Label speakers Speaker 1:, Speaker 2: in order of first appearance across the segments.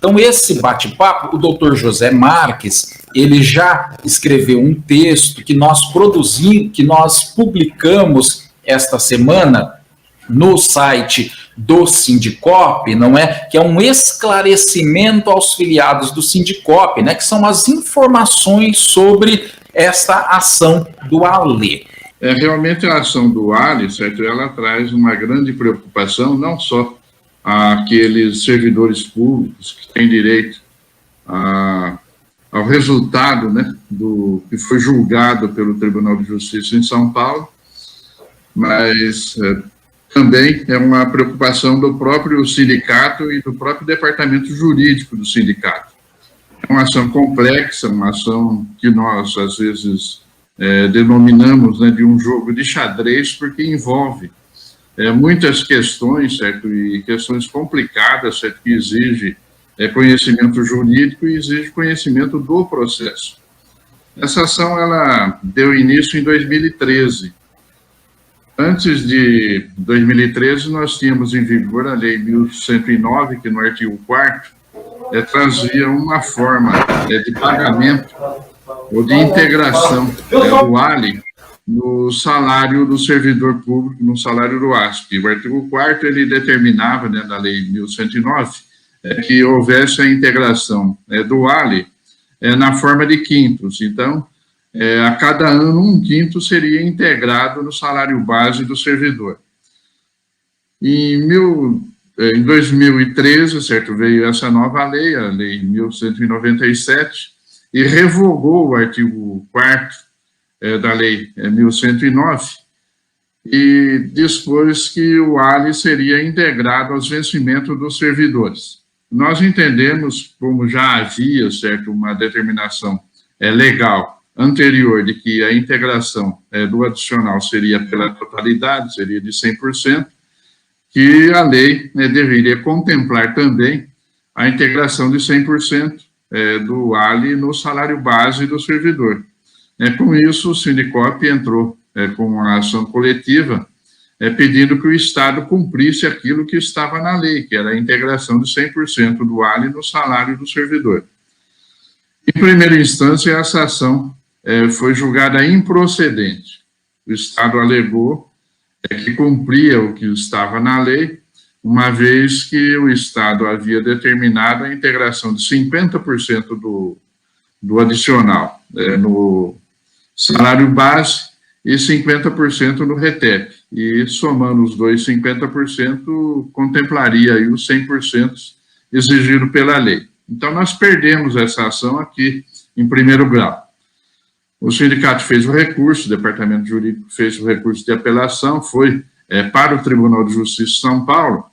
Speaker 1: Então, esse bate-papo, o doutor José Marques, ele já escreveu um texto que nós produzimos, que nós publicamos esta semana no site do Sindicop, não é? Que é um esclarecimento aos filiados do Sindicop, né? Que são as informações sobre esta ação do ALE.
Speaker 2: Realmente a ação do ALE, certo? Ela traz uma grande preocupação, não só àqueles servidores públicos que têm direito ao resultado, né, do que foi julgado pelo Tribunal de Justiça em São Paulo, mas também é uma preocupação do próprio sindicato e do próprio departamento jurídico do sindicato. É uma ação complexa, uma ação que nós, às vezes, denominamos, né, de um jogo de xadrez, porque envolve muitas questões, certo? E questões complicadas, certo? Que exige conhecimento jurídico e exige conhecimento do processo. Essa ação, ela deu início em 2013. Antes de 2013, nós tínhamos em vigor a Lei 1109, que no artigo 4º trazia uma forma de pagamento ou de integração do ALE no salário do servidor público, no salário do ASP. O artigo 4º, ele determinava, né, da Lei 1109, que houvesse a integração do ALE na forma de quintos. Então, a cada ano, 1/5 seria integrado no salário base do servidor. Em 2013, certo, veio essa nova lei, a Lei 1197, e revogou o artigo 4º da Lei 1109, e dispôs que o ALE seria integrado aos vencimentos dos servidores. Nós entendemos, como já havia, certo, uma determinação legal anterior de que a integração do adicional seria pela totalidade, seria de 100%, que a lei deveria contemplar também a integração de 100% do ALE no salário base do servidor. Com isso, o Sindicop entrou com a ação coletiva pedindo que o Estado cumprisse aquilo que estava na lei, que era a integração de 100% do ALE no salário do servidor. Em primeira instância, essa ação foi julgada improcedente. O Estado alegou que cumpria o que estava na lei, uma vez que o Estado havia determinado a integração de 50% do adicional no salário base e 50% no RETEP. E, somando os dois 50%, contemplaria aí os 100% exigido pela lei. Então, nós perdemos essa ação aqui em primeiro grau. O sindicato fez o recurso, o departamento jurídico fez o recurso de apelação, foi para o Tribunal de Justiça de São Paulo,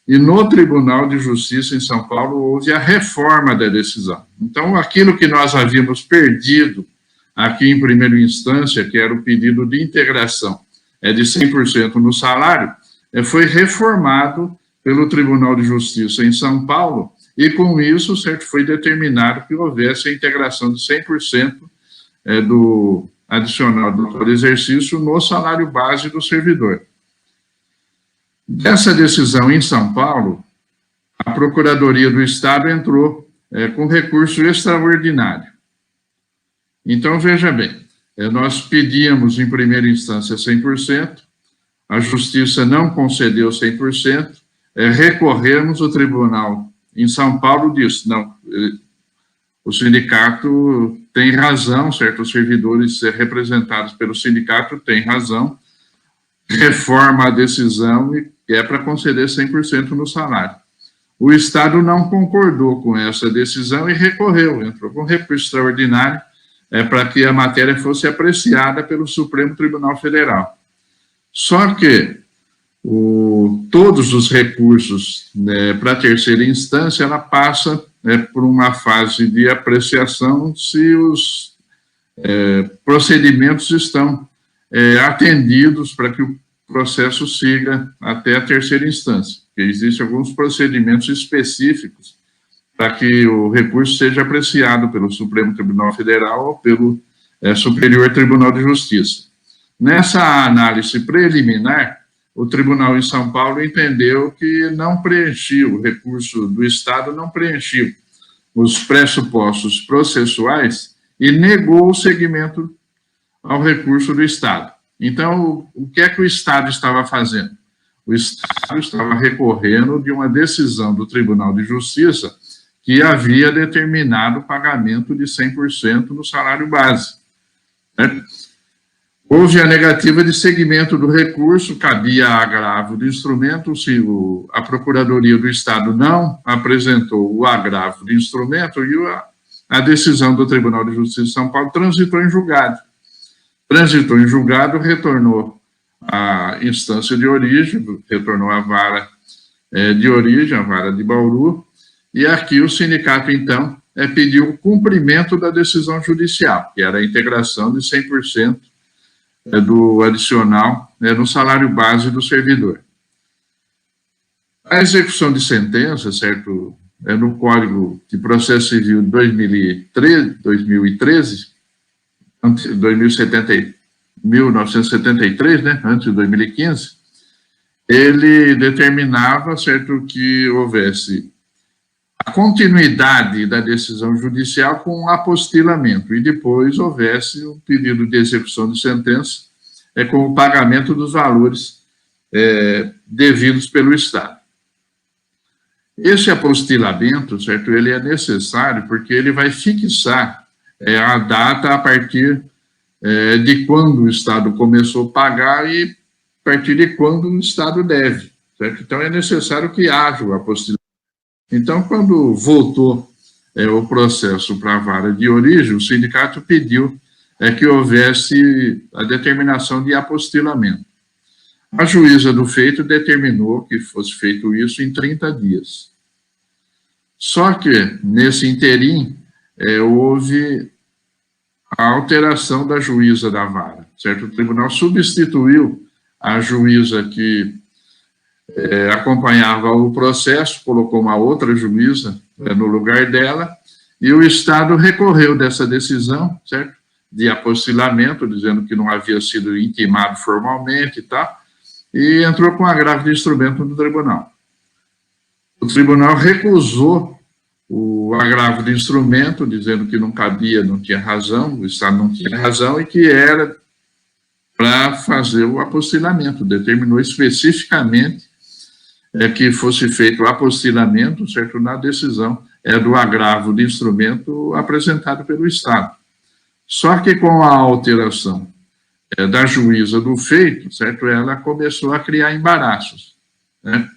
Speaker 2: e no Tribunal de Justiça em São Paulo houve a reforma da decisão. Então, aquilo que nós havíamos perdido aqui em primeira instância, que era o pedido de integração de 100% no salário, foi reformado pelo Tribunal de Justiça em São Paulo, e com isso, certo, foi determinado que houvesse a integração de 100% do adicional do exercício no salário base do servidor. Dessa decisão em São Paulo, a Procuradoria do Estado entrou com recurso extraordinário. Então, veja bem, nós pedíamos em primeira instância 100%, a Justiça não concedeu 100%, recorremos, o Tribunal em São Paulo disse, não, o sindicato tem razão, certo? Os servidores representados pelo sindicato têm razão, reforma a decisão e é para conceder 100% no salário. O Estado não concordou com essa decisão e recorreu, entrou com recurso extraordinário para que a matéria fosse apreciada pelo Supremo Tribunal Federal. Só que todos os recursos para a terceira instância, ela passa por uma fase de apreciação se os procedimentos estão atendidos para que o processo siga até a terceira instância. Porque existem alguns procedimentos específicos para que o recurso seja apreciado pelo Supremo Tribunal Federal ou pelo Superior Tribunal de Justiça. Nessa análise preliminar, o tribunal em São Paulo entendeu que não preenchia, o recurso do Estado não preenchia os pressupostos processuais e negou o seguimento ao recurso do Estado. Então, o que é que o Estado estava fazendo? O Estado estava recorrendo de uma decisão do Tribunal de Justiça que havia determinado o pagamento de 100% no salário base. Né? Houve a negativa de seguimento do recurso, cabia agravo do instrumento, se a Procuradoria do Estado não apresentou o agravo do instrumento, e a decisão do Tribunal de Justiça de São Paulo transitou em julgado. Transitou em julgado, retornou à instância de origem, retornou à vara de origem, a vara de Bauru, e aqui o sindicato, então, pediu o cumprimento da decisão judicial, que era a integração de 100% do adicional no salário base do servidor. A execução de sentença, certo, no Código de Processo Civil de 1973, né, antes de 2015, ele determinava, certo, que houvesse a continuidade da decisão judicial com um apostilamento, e depois houvesse o pedido de execução de sentença com o pagamento dos valores devidos pelo Estado. Esse apostilamento, certo, ele é necessário porque ele vai fixar a data a partir de quando o Estado começou a pagar e a partir de quando o Estado deve, certo? Então, é necessário que haja o apostilamento. Então, quando voltou o processo para a vara de origem, o sindicato pediu que houvesse a determinação de apostilamento. A juíza do feito determinou que fosse feito isso em 30 dias. Só que, nesse interim, houve a alteração da juíza da vara, certo? O tribunal substituiu a juíza que acompanhava o processo, colocou uma outra juíza no lugar dela, e o Estado recorreu dessa decisão, certo? De apostilamento, dizendo que não havia sido intimado formalmente e tal, e entrou com agravo de instrumento no tribunal. O tribunal recusou o agravo de instrumento, dizendo que não cabia, não tinha razão, o Estado não tinha razão, e que era para fazer o apostilamento, determinou especificamente que fosse feito o apostilamento, certo, na decisão do agravo de instrumento apresentado pelo Estado. Só que com a alteração da juíza do feito, certo, ela começou a criar embaraços, né?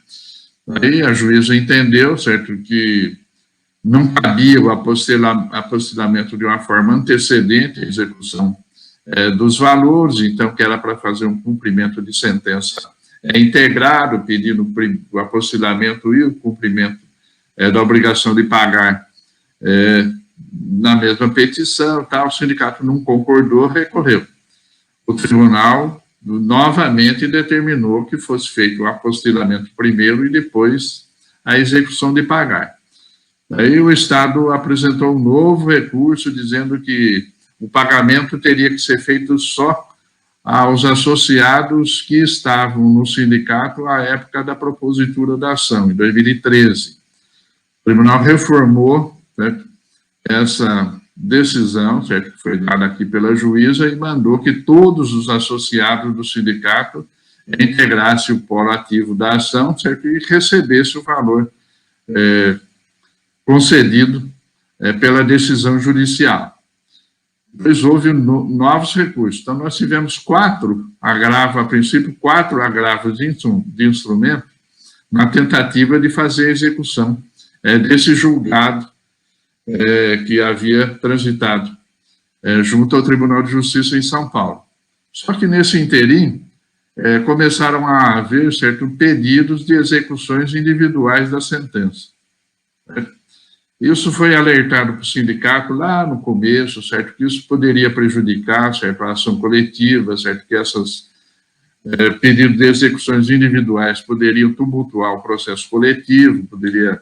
Speaker 2: Aí a juíza entendeu, certo, que não cabia o apostilamento de uma forma antecedente à execução dos valores, então que era para fazer um cumprimento de sentença integrado, pedindo o apostilamento e o cumprimento da obrigação de pagar na mesma petição, tal. O sindicato não concordou, recorreu. O tribunal novamente determinou que fosse feito o apostilamento primeiro e depois a execução de pagar. Aí o Estado apresentou um novo recurso dizendo que o pagamento teria que ser feito só aos associados que estavam no sindicato à época da propositura da ação, em 2013. O tribunal reformou, certo, essa decisão, certo, que foi dada aqui pela juíza, e mandou que todos os associados do sindicato integrassem o polo ativo da ação, certo, e recebesse o valor concedido pela decisão judicial. Depois houve novos recursos. Então, nós tivemos a princípio, quatro agravos de instrumento na tentativa de fazer a execução desse julgado que havia transitado junto ao Tribunal de Justiça em São Paulo. Só que, nesse interim, começaram a haver, certo, pedidos de execuções individuais da sentença. Isso foi alertado para o sindicato lá no começo, certo, que isso poderia prejudicar, certo, a ação coletiva, certo, que esses pedidos de execuções individuais poderiam tumultuar o processo coletivo, poderia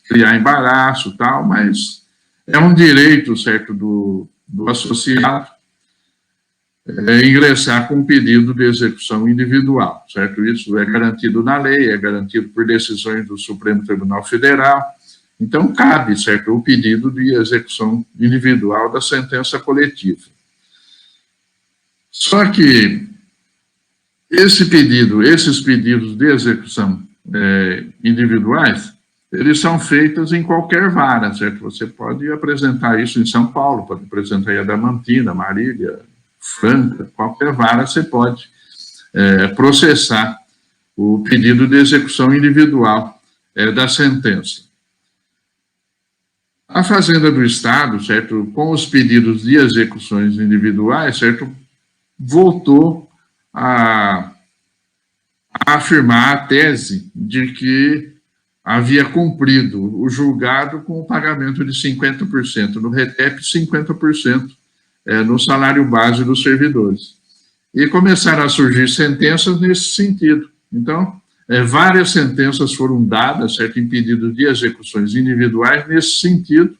Speaker 2: criar embaraço, tal, mas é um direito, certo, do associado ingressar com um pedido de execução individual, certo? Isso é garantido na lei, é garantido por decisões do Supremo Tribunal Federal. Então, cabe, certo, o pedido de execução individual da sentença coletiva. Só que esses pedidos de execução individuais, eles são feitos em qualquer vara, certo? Você pode apresentar isso em São Paulo, pode apresentar em Adamantina, Marília, Franca, qualquer vara você pode processar o pedido de execução individual da sentença. A Fazenda do Estado, certo, com os pedidos de execuções individuais, certo, voltou a afirmar a tese de que havia cumprido o julgado com o pagamento de 50% no RETEP, 50% no salário base dos servidores. E começaram a surgir sentenças nesse sentido. Então, várias sentenças foram dadas, certo, em pedido de execuções individuais nesse sentido.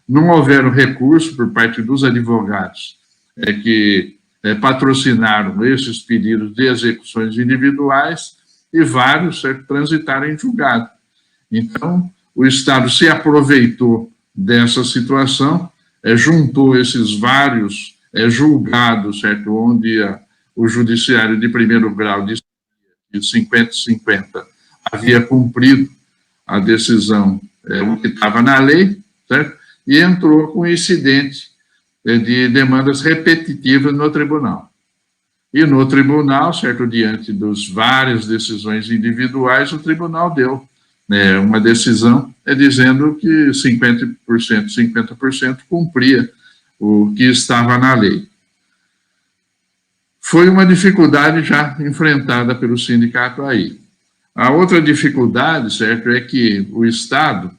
Speaker 2: Não houveram recurso por parte dos advogados que patrocinaram esses pedidos de execuções individuais e vários, certo, transitaram em julgado. Então, o Estado se aproveitou dessa situação, juntou esses vários julgados, certo, onde o judiciário de primeiro grau de 50-50 havia cumprido a decisão que estava na lei, certo, e entrou com incidente de demandas repetitivas no tribunal. E no tribunal, certo, diante das várias decisões individuais, o tribunal deu uma decisão dizendo que 50% cumpria o que estava na lei. Foi uma dificuldade já enfrentada pelo sindicato aí. A outra dificuldade, certo, é que o Estado,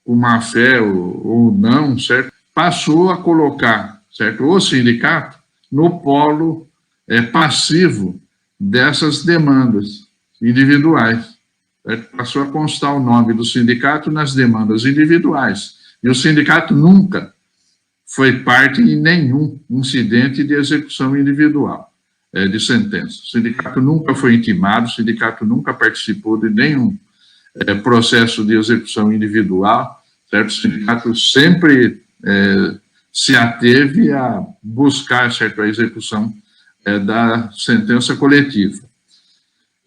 Speaker 2: com má fé ou não, certo, passou a colocar, certo, o sindicato no polo passivo dessas demandas individuais. Certo? Passou a constar o nome do sindicato nas demandas individuais. E o sindicato nunca foi parte em nenhum incidente de execução individual de sentença. O sindicato nunca foi intimado, o sindicato nunca participou de nenhum processo de execução individual, certo? O sindicato sempre se ateve a buscar, certo, a execução da sentença coletiva.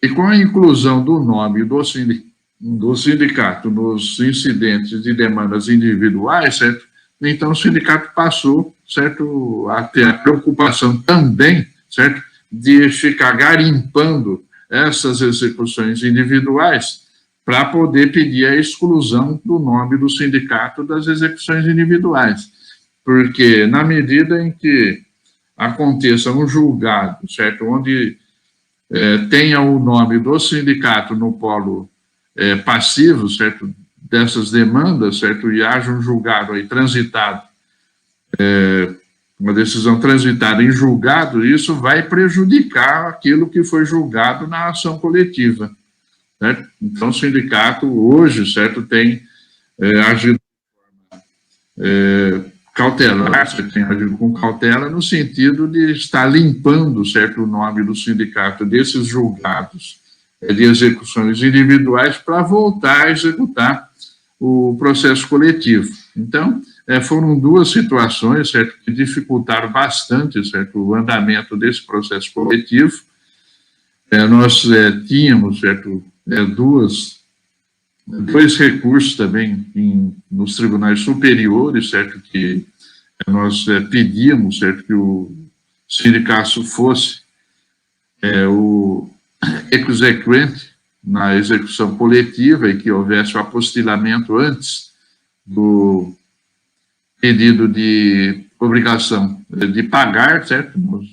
Speaker 2: E com a inclusão do nome do sindicato nos incidentes de demandas individuais, certo? Então, o sindicato passou, certo, a ter a preocupação também, certo, de ficar garimpando essas execuções individuais para poder pedir a exclusão do nome do sindicato das execuções individuais. Porque, na medida em que aconteça um julgado, certo, onde tenha o nome do sindicato no polo passivo, certo, dessas demandas, certo, e haja um julgado aí transitado, uma decisão transitada em julgado, isso vai prejudicar aquilo que foi julgado na ação coletiva, certo? Então, o sindicato hoje, certo, tem agido cautelar, você tem agido com cautela no sentido de estar limpando, certo, o nome do sindicato desses julgados de execuções individuais para voltar a executar o processo coletivo. Então, foram duas situações, certo, que dificultaram bastante, certo, o andamento desse processo coletivo. Nós tínhamos, certo, dois recursos também nos tribunais superiores, certo, que nós pedíamos, certo, que o sindicato fosse o exequente na execução coletiva e que houvesse o apostilamento antes do pedido de obrigação de pagar, certo? Nós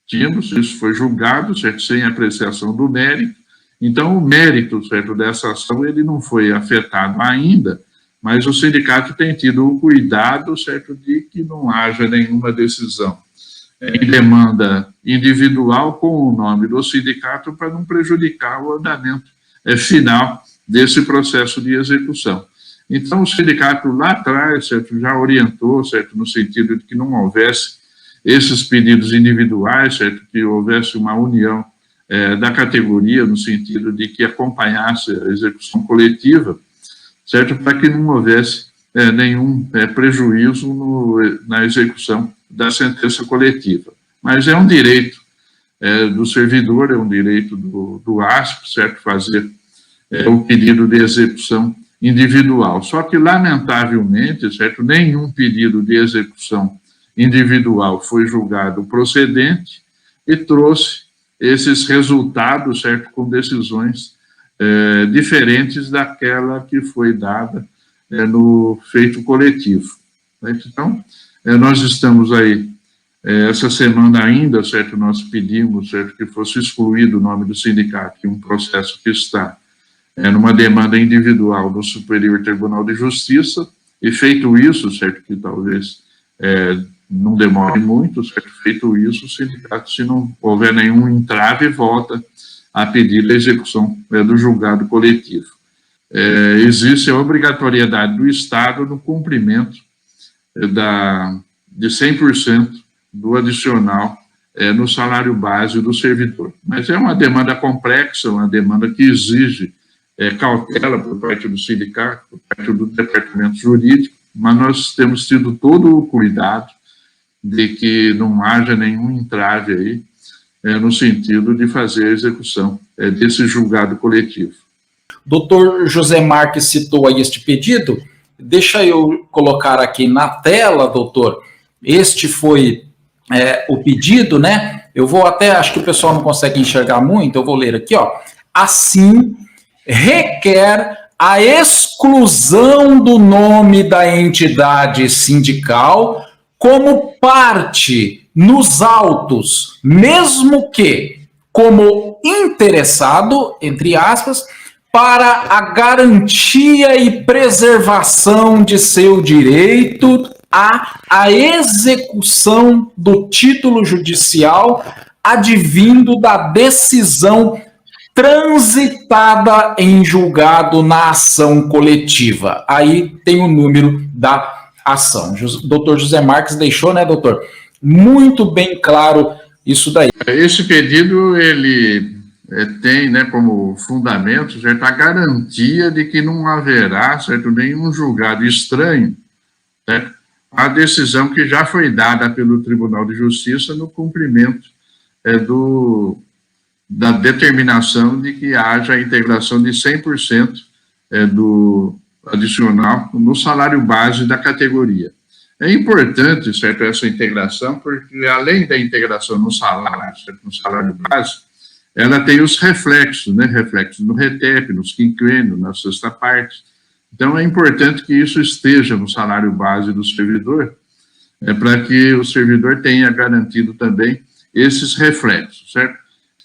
Speaker 2: tínhamos, isso foi julgado, certo, sem apreciação do mérito. Então, o mérito, certo, dessa ação, ele não foi afetado ainda, mas o sindicato tem tido o cuidado, certo, de que não haja nenhuma decisão em demanda individual com o nome do sindicato para não prejudicar o andamento final desse processo de execução. Então, o sindicato lá atrás, certo, já orientou, certo, no sentido de que não houvesse esses pedidos individuais, certo, que houvesse uma união da categoria, no sentido de que acompanhasse a execução coletiva, certo, para que não houvesse nenhum prejuízo na execução da sentença coletiva. Mas é um direito do servidor, é um direito do ASP, certo, fazer o pedido de execução individual. Só que, lamentavelmente, certo, nenhum pedido de execução individual foi julgado procedente e trouxe esses resultados, certo, com decisões diferentes daquela que foi dada no feito coletivo. Então, nós estamos aí, essa semana ainda, certo, nós pedimos, certo, que fosse excluído o nome do sindicato, em um processo que está numa demanda individual do Superior Tribunal de Justiça, e feito isso, certo, que talvez não demore muito, certo, feito isso, o sindicato, se não houver nenhum entrave, volta a pedir a execução do julgado coletivo. Existe a obrigatoriedade do Estado no cumprimento de 100% do adicional no salário base do servidor. Mas é uma demanda complexa, uma demanda que exige cautela por parte do sindicato, por parte do departamento jurídico, mas nós temos tido todo o cuidado de que não haja nenhum entrave aí, no sentido de fazer a execução desse julgado coletivo.
Speaker 1: Doutor José Marques citou aí este pedido, deixa eu colocar aqui na tela, doutor, este foi o pedido, né? Eu vou até, acho que o pessoal não consegue enxergar muito, eu vou ler aqui, ó. Assim, requer a exclusão do nome da entidade sindical como parte nos autos, mesmo que como interessado, entre aspas, para a garantia e preservação de seu direito à execução do título judicial advindo da decisão transitada em julgado na ação coletiva. Aí tem o número da ação. Doutor José Marques deixou, né, doutor? Muito bem claro isso daí.
Speaker 2: Esse pedido, ele tem, né, como fundamento, certo, a garantia de que não haverá, certo, nenhum julgado estranho, certo, à decisão que já foi dada pelo Tribunal de Justiça no cumprimento da determinação de que haja a integração de 100% do adicional no salário base da categoria. É importante, certo, essa integração, porque além da integração no salário, certo, no salário base, ela tem os reflexos, né, reflexos no RETEP, nos quinquênios, na sexta parte. Então, é importante que isso esteja no salário base do servidor, para que o servidor tenha garantido também esses reflexos, certo?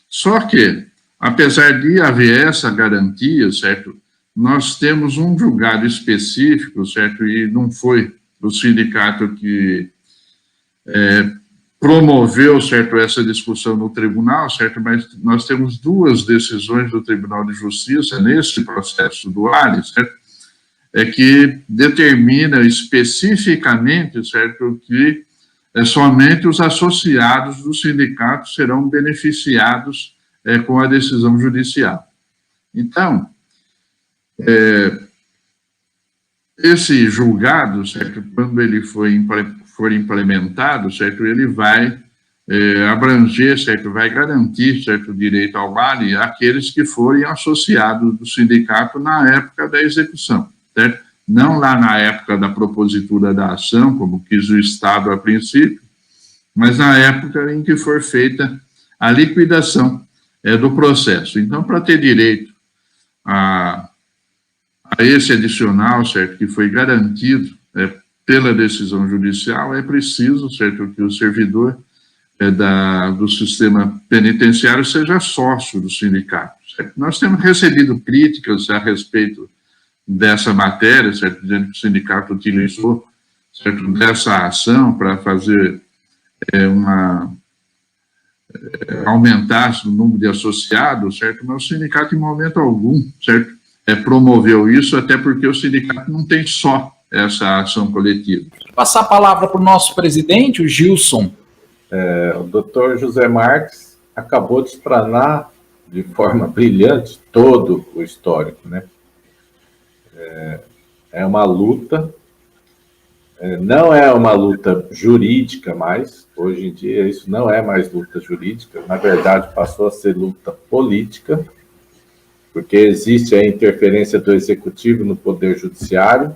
Speaker 2: Só que, apesar de haver essa garantia, certo, nós temos um julgado específico, certo, e não foi o sindicato que promoveu, certo, essa discussão no tribunal, certo, mas nós temos duas decisões do Tribunal de Justiça nesse processo do ARES, certo, que determina especificamente, certo, que somente os associados do sindicato serão beneficiados com a decisão judicial. Então, esse julgado, certo, quando ele for implementado, certo, ele vai abranger, certo, vai garantir, certo, o direito ao vale àqueles que forem associados do sindicato na época da execução, certo? Não lá na época da propositura da ação, como quis o Estado a princípio, mas na época em que for feita a liquidação do processo. Então, para ter direito a esse adicional, certo, que foi garantido pela decisão judicial, é preciso, certo, que o servidor do sistema penitenciário seja sócio do sindicato, certo? Nós temos recebido críticas a respeito dessa matéria, certo, dizendo que o sindicato utilizou, certo, dessa ação para fazer aumentar o número de associados, certo, mas o sindicato em momento algum, certo, promoveu isso, até porque o sindicato não tem só essa ação coletiva.
Speaker 1: Vou passar a palavra para o nosso presidente, o Gilson
Speaker 3: O doutor José Marques acabou de explanar de forma brilhante todo o histórico, né? É uma luta, não é uma luta jurídica mais, hoje em dia isso não é mais luta jurídica, na verdade passou a ser luta política, porque existe a interferência do executivo no poder judiciário.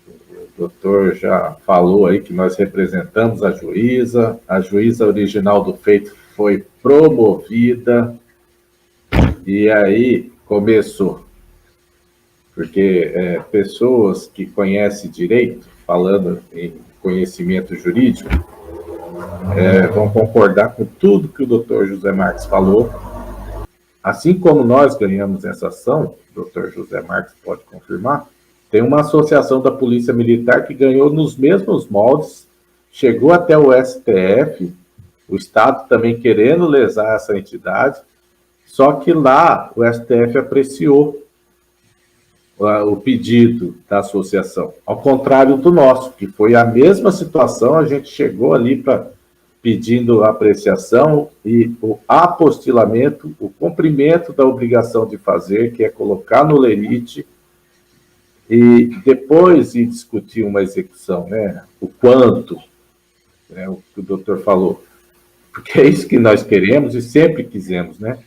Speaker 3: O doutor já falou aí que nós representamos a juíza original do feito foi promovida, e aí começou. Porque pessoas que conhecem direito, falando em conhecimento jurídico, vão concordar com tudo que o doutor José Marques falou. Assim como nós ganhamos essa ação, o doutor José Marques pode confirmar, tem uma associação da Polícia Militar que ganhou nos mesmos moldes, chegou até o STF, o Estado também querendo lesar essa entidade, só que lá o STF apreciou o pedido da associação, ao contrário do nosso, que foi a mesma situação, a gente chegou ali pedindo apreciação e o apostilamento, o cumprimento da obrigação de fazer, que é colocar no lerite, e depois de discutir uma execução, né, o quanto, né, o que o doutor falou, porque é isso que nós queremos e sempre quisemos, né,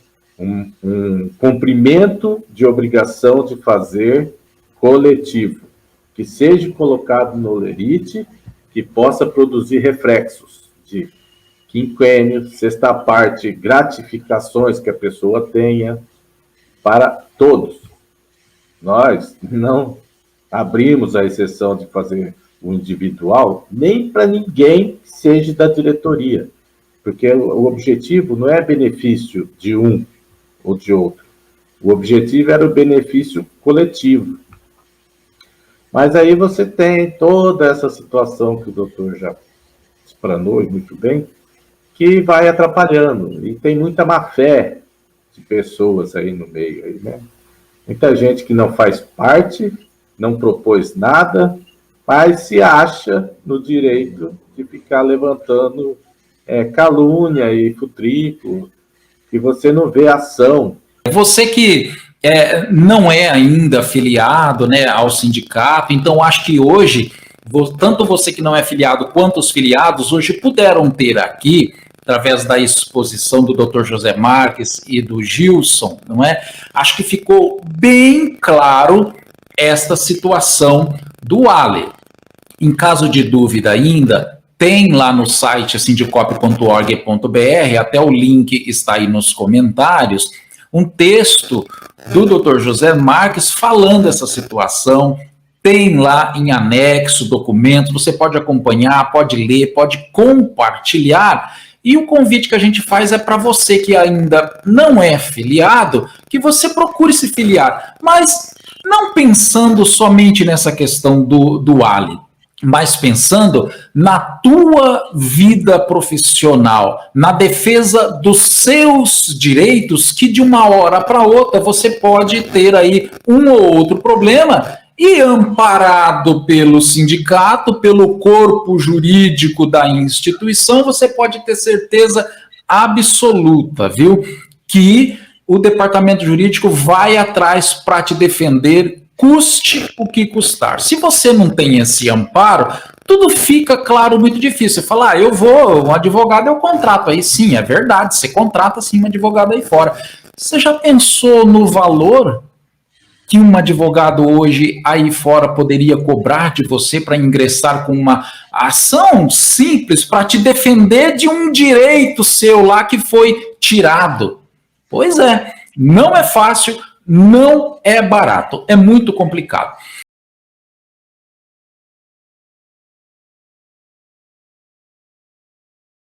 Speaker 3: um cumprimento de obrigação de fazer coletivo, que seja colocado no lerite, que possa produzir reflexos de quinquênio, sexta parte, gratificações que a pessoa tenha para todos. Nós não abrimos a exceção de fazer o individual, nem para ninguém que seja da diretoria, porque o objetivo não é benefício de um ou de outro. O objetivo era o benefício coletivo. Mas aí você tem toda essa situação que o doutor já explanou, e muito bem, que vai atrapalhando. E tem muita má-fé de pessoas aí no meio. Aí, né? Muita gente que não faz parte, não propôs nada, mas se acha no direito de ficar levantando calúnia e futrico, e você não vê ação.
Speaker 1: Você que não é ainda afiliado, né, ao sindicato, então acho que hoje, tanto você que não é afiliado quanto os filiados, hoje puderam ter aqui, através da exposição do Dr. José Marques e do Gilson, não é? Acho que ficou bem claro esta situação do Ale. Em caso de dúvida ainda, tem lá no site sindicop.org.br, até o link está aí nos comentários, um texto do Dr. José Marques falando essa situação, tem lá em anexo documentos, você pode acompanhar, pode ler, pode compartilhar, e o convite que a gente faz é para você que ainda não é filiado, que você procure se filiar, mas não pensando somente nessa questão do Ali, mas pensando na tua vida profissional, na defesa dos seus direitos, que de uma hora para outra você pode ter aí um ou outro problema, e amparado pelo sindicato, pelo corpo jurídico da instituição, você pode ter certeza absoluta, viu, que o departamento jurídico vai atrás para te defender, custe o que custar. Se você não tem esse amparo, tudo fica, claro, muito difícil. Você fala, um advogado eu contrato. Aí sim, é verdade, você contrata sim um advogado aí fora. Você já pensou no valor que um advogado hoje aí fora poderia cobrar de você para ingressar com uma ação simples para te defender de um direito seu lá que foi tirado? Pois é, não é fácil, não é barato, é muito complicado.